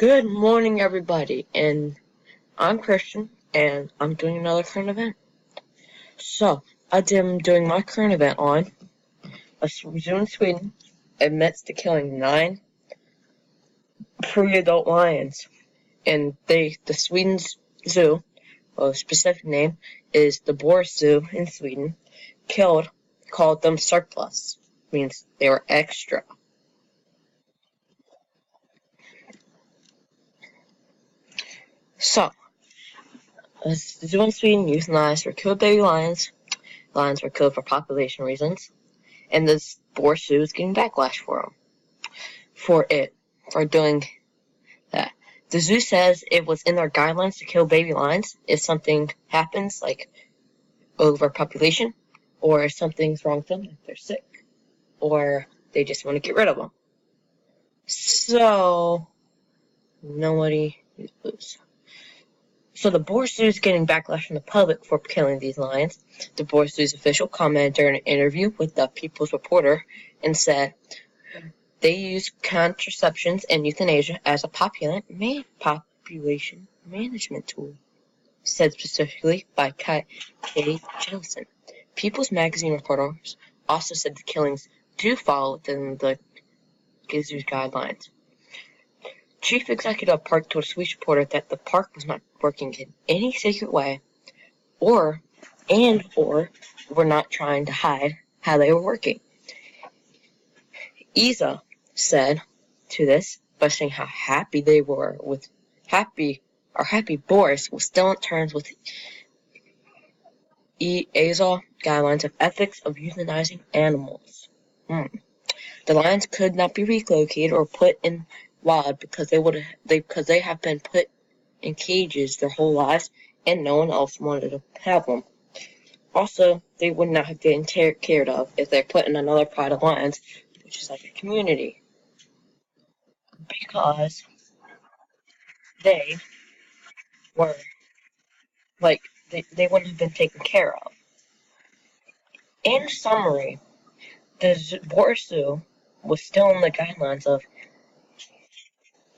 Good morning, everybody, and I'm Christian, and I'm doing another current event. So, I am doing my current event on a zoo in Sweden admits to killing 9 pre-adult lions, and the Sweden's zoo, well, the specific name is the Boris Zoo in Sweden, called them surplus, means they were extra. So, the zoo in Sweden euthanized or killed baby lions. Lions were killed for population reasons, and this Boris Zoo is getting backlash for doing that. The zoo says it was in their guidelines to kill baby lions if something happens, like overpopulation, or if something's wrong with them, if they're sick, or they just want to get rid of them. So, nobody lose. So the Boris Zoo is getting backlash from the public for killing these lions. The Boris Zoo's official commented during an interview with the People's Reporter and said they use contraceptions and euthanasia as a population management tool, said specifically by Kay Jellison. People's Magazine reporters also said the killings do fall within the zoo's guidelines. Chief Executive of Park told a Swedish reporter that the park was not working in any secret way, or were not trying to hide how they were working. Isa said to this by saying how happy they were with happy Boris was still on terms with EASA guidelines of ethics of euthanizing animals. The lions could not be relocated or put in wild because they have been put in cages their whole lives and no one else wanted to have them. Also, they would not have been cared of if they put in another pride of lions, which is like a community, because they were they wouldn't have been taken care of. In summary, the Boris Zoo was still in the guidelines of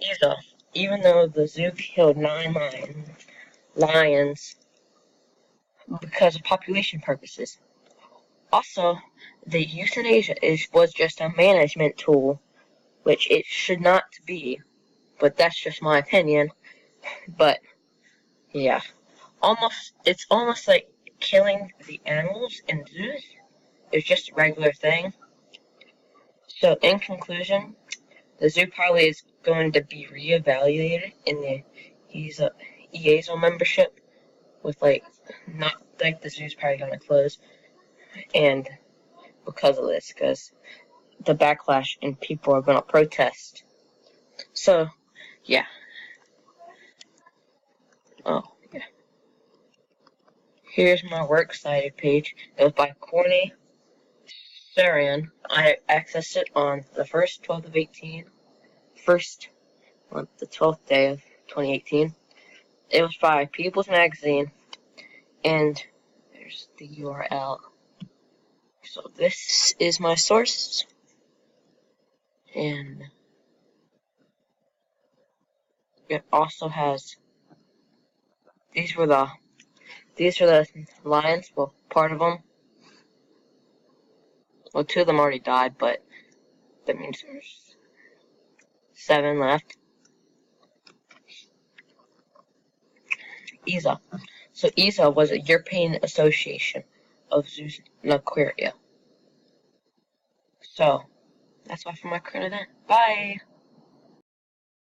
ESA, even though the zoo killed 9 lions because of population purposes. Also, the euthanasia was just a management tool, which it should not be, but that's just my opinion. But yeah, it's almost like killing the animals in zoos is just a regular thing. So in conclusion, the zoo probably is going to be reevaluated in the EASO membership, with not like the zoo's probably going to close, and because of this, because the backlash and people are going to protest. So, yeah. Oh, yeah. Here's my works cited page. It was by Corny Sarian. I accessed it on the 12th of 18. On the 12th day of 2018. It was by People's Magazine, and there's the URL. So this is my source, and it also has these were the lions. Well, part of them. Well, 2 of them already died, but that means there's 7 left. ESA. So ESA was a European Association of Zoos and Aquaria. So that's all for my current event. Bye!